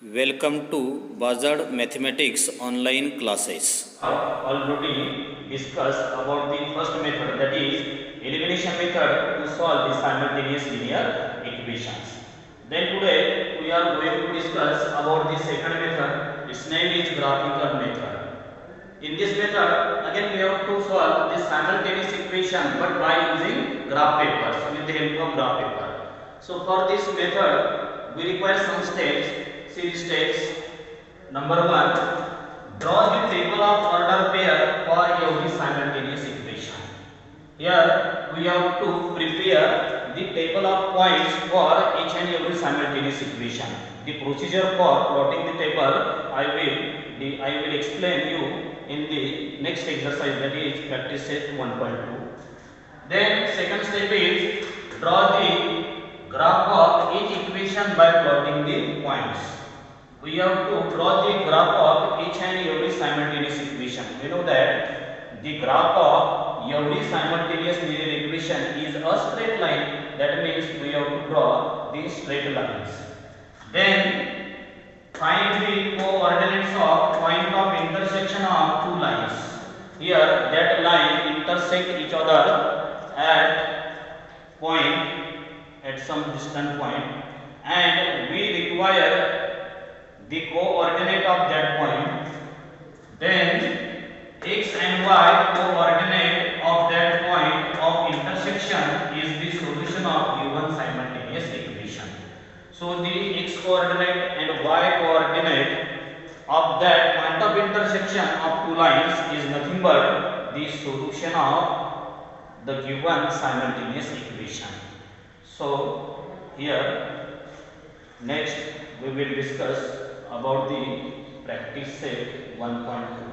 Welcome to Buzzard Mathematics online classes. Already discussed about the first method, that is elimination method to solve the simultaneous linear equations. Then today we are going to discuss about the second method. Its name is graphical method. In this method again we have to solve this simultaneous equation but by using graph papers, with the help of graph paper. So for this method we require some steps. See the steps. Number 1, draw the table of order pair for every simultaneous equation. Here we have to prepare the table of points for each and every simultaneous equation. The procedure for plotting the table I will explain you in the next exercise, that is practice set 1.2. Then second step is draw the graph of each equation by plotting the points. We have to draw the graph of each and every simultaneous equation. We know that the graph of every simultaneous linear equation is a straight line. That means we have to draw the straight lines. Then find the coordinates of point of intersection of two lines. Here that line intersect each other at point, at some distant point, and we require the coordinate of that point. Then x and y coordinate of that point of intersection is the solution of given simultaneous equation. So the x coordinate and y coordinate of that point of intersection of two lines is nothing but the solution of the given simultaneous equation. So here next we will discuss about the practice set 1.2.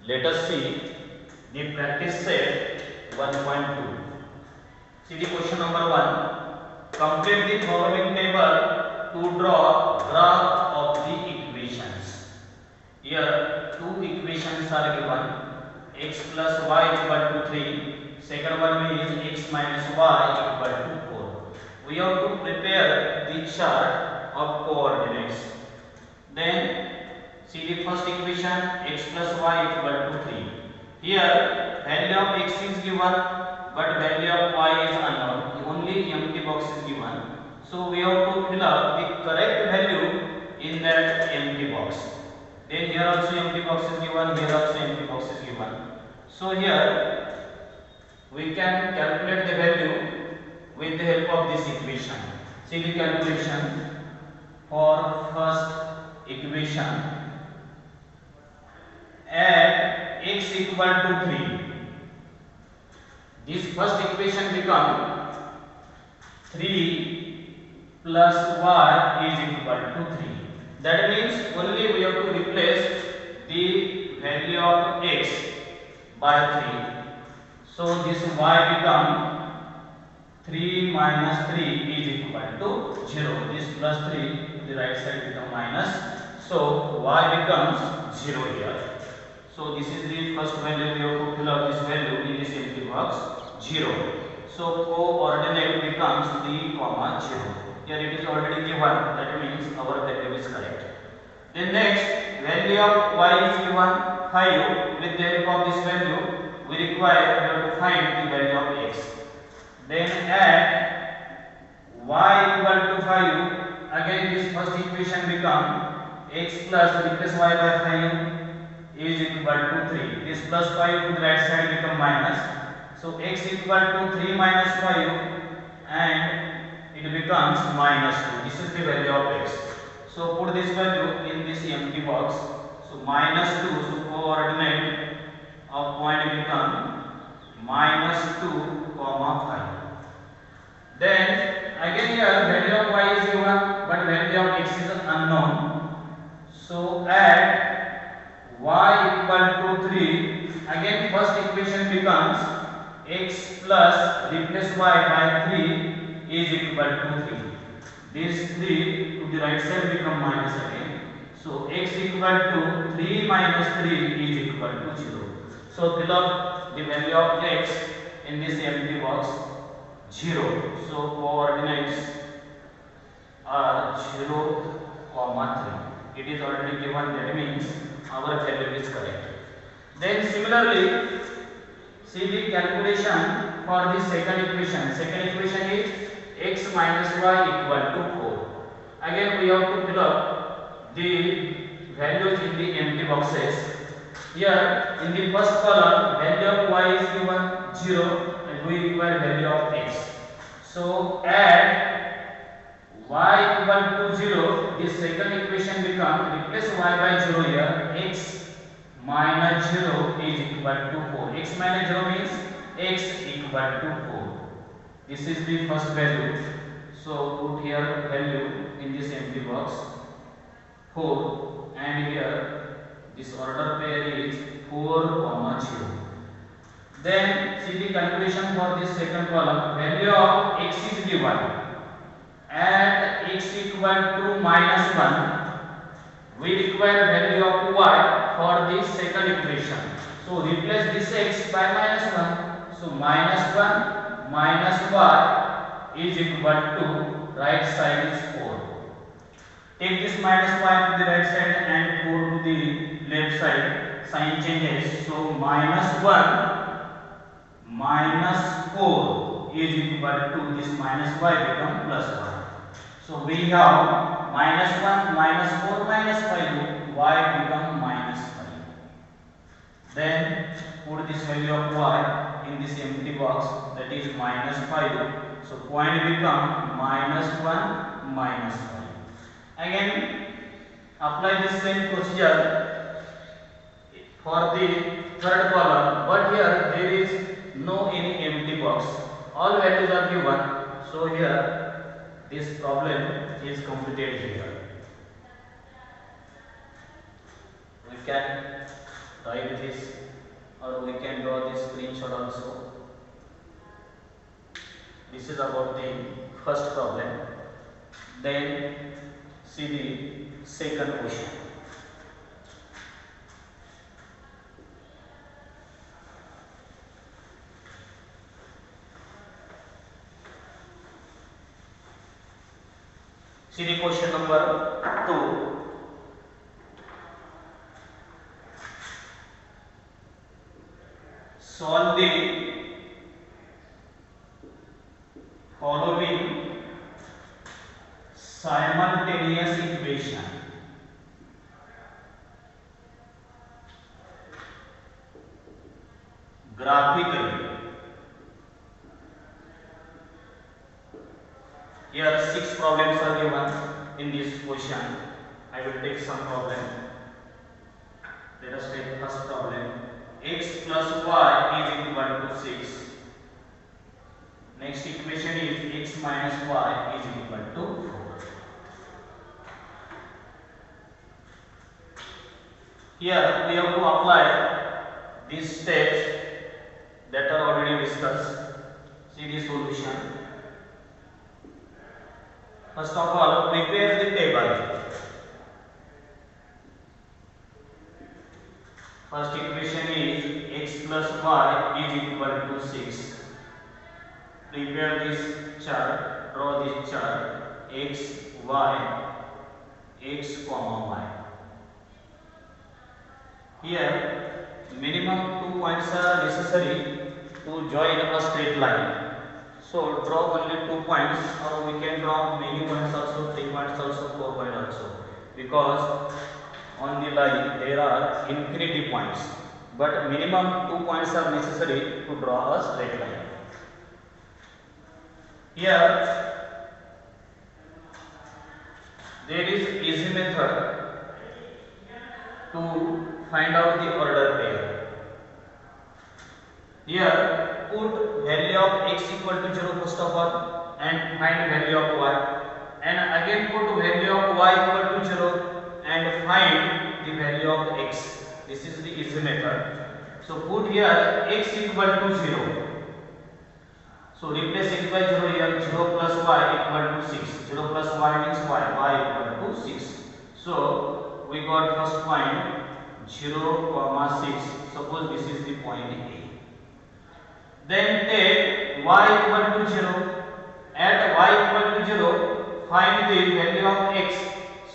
Let us see the practice set 1.2. See the question number 1. Complete the following table to draw graph of the equations. Here two equations are given. X plus y equal to 3. Second one is x minus y equal to 4. We have to prepare the chart of coordinates. Then see the first equation, x plus y equal to 3. Here value of x is given but value of y is unknown. Only empty box is given. So we have to fill up the correct value in that empty box. Then here also empty box is given, here also empty box is given. So here we can calculate the value with the help of this equation. See the calculation for first equation. At x equal to 3, this first equation become 3 plus y is equal to 3. That means only we have to replace the value of x by 3. So this y become 3 minus 3 is equal to 0. This plus 3 to the right side become minus. So y becomes 0 here. So this is the first value. We have to fill up this value in this empty box, 0. So coordinate becomes 3, 0. Here it is already given. That means our value is correct. Then next value of y is given 5. With the help of this value, we have to find the value of x. Then add y equal to 5. Again this first equation become x plus replace y by 5 is equal to 3. This plus 5 to the right side become minus. So x equal to 3 minus 5 and it becomes minus 2. This is the value of x. So put this value in this empty box. So minus 2, so coordinate of point become minus 2, 5. Then again here value of y is given but value of x is unknown. So add y equal to 3. Again first equation becomes x plus replace y by 3 is equal to 3. This 3 to the right side become minus again. So x equal to 3 minus 3 is equal to 0. So fill up the value of x in this empty box, 0. So coordinates are 0, 3. It is already given. That means our value is correct. Then similarly, see the calculation for the second equation. Second equation is x minus y equal to 4. Again we have to fill up the values in the empty boxes. Here in the first column value of y is given 0 and we require value of x. So add y equal to 0, this second equation become replace y by 0 here, x minus 0 is equal to 4. X minus 0 means x equal to 4. This is the first value. So put here value in this empty box, 4, and here this order pair is 4, 0. Then see the calculation for this second column. Value of x is given. At x equal to minus 1, we require value of y for this second equation. So replace this x by minus 1. So minus 1 minus y is equal to right side is 4. Take this minus y to the right side and 4 to the left side. Sign changes. So minus 1 minus 4 is equal to this minus y become plus 1. So we have minus 1 minus 4 minus 5, y become minus 5. Then put this value of y in this empty box, that is minus 5. So point become minus 1 minus 5. Again apply the same procedure for the third column, but here there is no any empty box. All values are given. So here this problem is completed here. We can write this can draw this screenshot also. This is about the first problem. Then see the second question. See the question number 2. Solve the following simultaneous equation. Graphically. Here 6 problems are given in this question. I will take some problem. Let us take first problem. X plus y is equal to 6. Next equation is x minus y is equal to 4. Here we have to apply these steps that are already discussed. See the solution. First of all, prepare the table. First equation is x plus y is equal to 6. Prepare this chart, draw this chart, x, y, x, y. Here, minimum 2 points are necessary to join a straight line. So, draw only 2 points, or we can draw many points also, 3 points also, 4 points also. Because on the line there are infinity points, but minimum 2 points are necessary to draw a straight line. Here there is easy method to find out the order pair. Here put value of x equal to 0 first of all and find value of y, and again put value of y equal to 0 and find the value of x. This is the easy method. So put here x equal to 0. So replace x by 0 here, 0 plus y equal to 6. 0 plus y means y equal to 6. So we got first point 0, 6. Suppose this is the point A. Then take y equal to 0. At y equal to 0, find the value of x.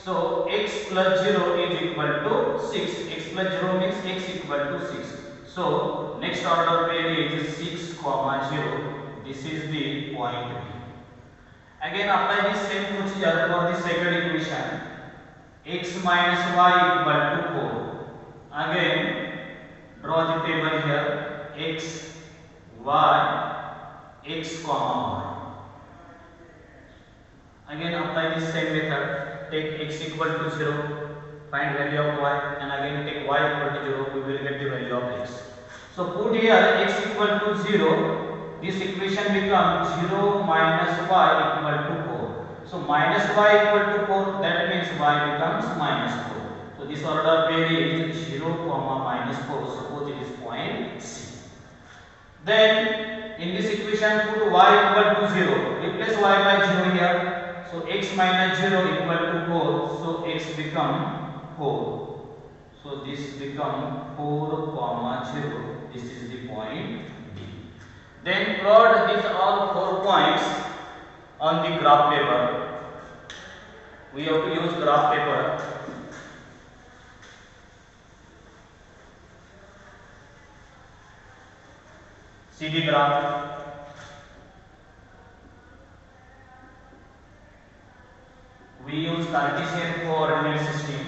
So x plus 0 is equal to 6. X plus 0 means x equal to 6. So next order pair is 6, 0. This is the point B. Again apply the same procedure for the second equation. X minus y equal to 4. Again draw the table here. X, y, x, y. Again apply the same method. Take x equal to 0, find value of y, and again take y equal to 0, we will get the value of x. So put here x equal to 0. This equation becomes 0 minus y equal to 4. So minus y equal to 4, that means y becomes minus 4. So this order pair is 0, minus 4. Suppose it is point C. Then in this equation put y equal to 0. Replace y by 0 here. So x minus 0 equal to 4. So x become 4. So this become 4, 0. This is the point D. Then plot these all 4 points on the graph paper. We have to use graph paper. See the graph. We use Cartesian coordinate system.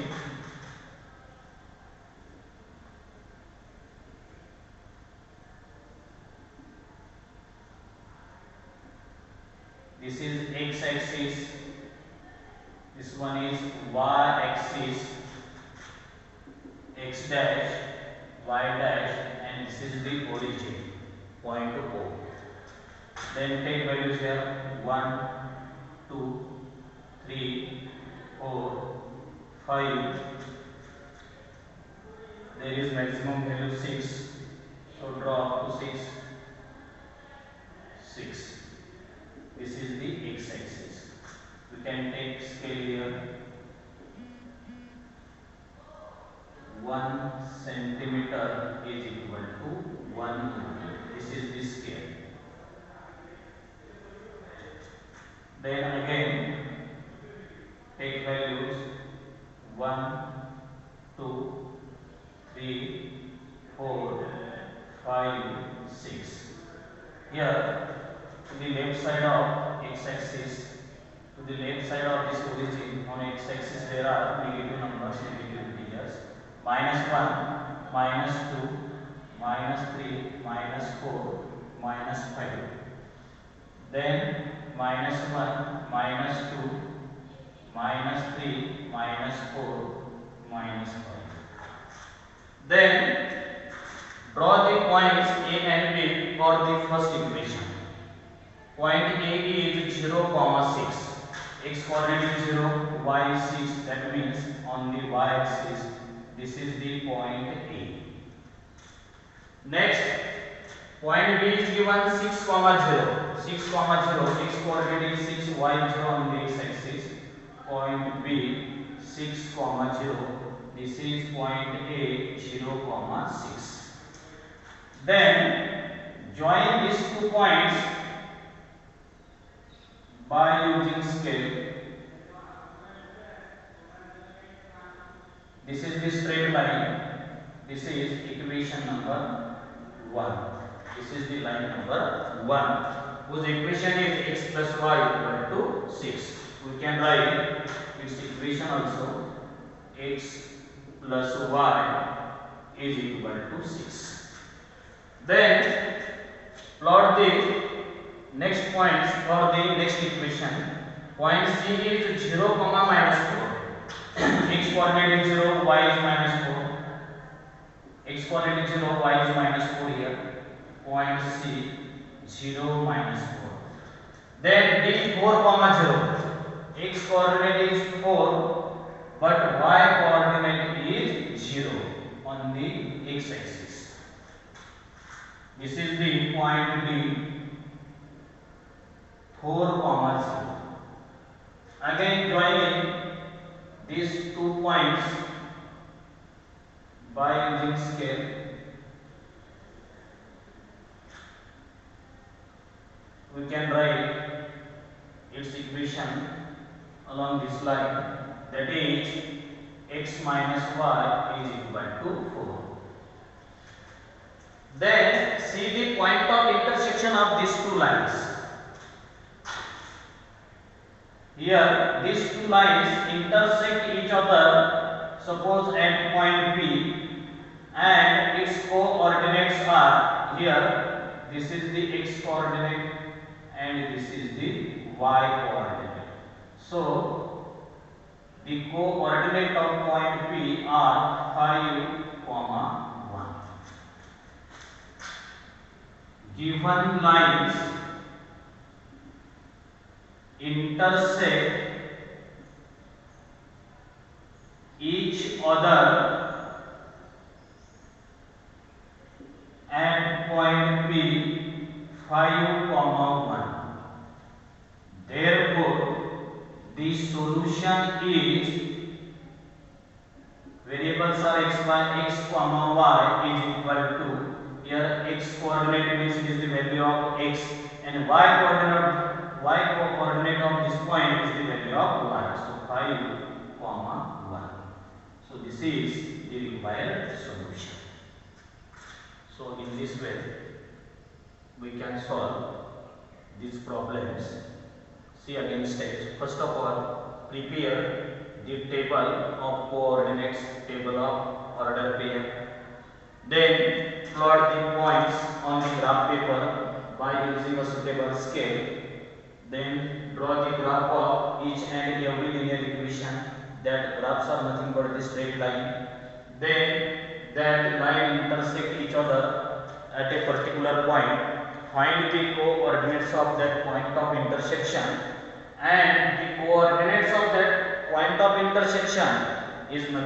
This is x axis, this one is y axis, x dash, y dash, and this is the origin, point O. Then take values here, 1, 2, 3, 4, 5. There is maximum value 6. So draw up to 6. 6. This is the x-axis. We can take scale here. 1 centimeter is equal to 1 meter. This is the scale. Then again take values 1, 2, 3, 4, 5, 6. Here to the left side of x-axis, to the left side of this origin on x-axis there are negative numbers, negative integers. -1, -2, -3, -4, -5. Then -1, -2, -3, -4, -5. Then draw the points A and B for the first equation. Point A is 0, 6. X coordinate is 0, y is 6. That means on the y-axis, this is the point A. Next, point B is given 6, 0. 6, 0. X coordinate is 6, y 0 on the x-axis. Point B 6, 0. This is point A 0, 6. Then join these 2 points by using scale. This is the straight line. This is equation number 1. This is the line number 1, whose equation is x plus y equal to 6. We can write its equation also. X plus y is equal to 6. Then plot the next points for the next equation. Point C is 0, -4. X coordinate is 0, y is -4. X coordinate is 0, y is -4 here. Point C 0, -4. Then D 4, 0. X coordinate is 4, but y coordinate is 0 on the x-axis. This is the point D 4, 0. Again joining these 2 points by using scale. We can write its equation along this line, that is x minus y is equal to 4. Then see the point of intersection of these 2 lines. Here these 2 lines intersect each other, suppose at point P, and its coordinates are here. This is the x coordinate and this is the y coordinate. So the coordinate of point P are 5, 1. Given lines intersect each other at point P 5, 1. Therefore, the solution is, variables are x, y is equal to, here x coordinate means it is the value of x, and y coordinate of this point is the value of y. So 5, 1. So this is the required solution. So in this way we can solve these problems. See again steps. First of all, prepare the table of coordinates, table of order pair. Then plot the points on the graph paper by using a suitable scale. Then draw the graph of each and every linear equation. That graphs are nothing but the straight line. Then that line intersect each other at a particular point. Find the coordinates of that point of intersection, and the coordinates of that point of intersection is nothing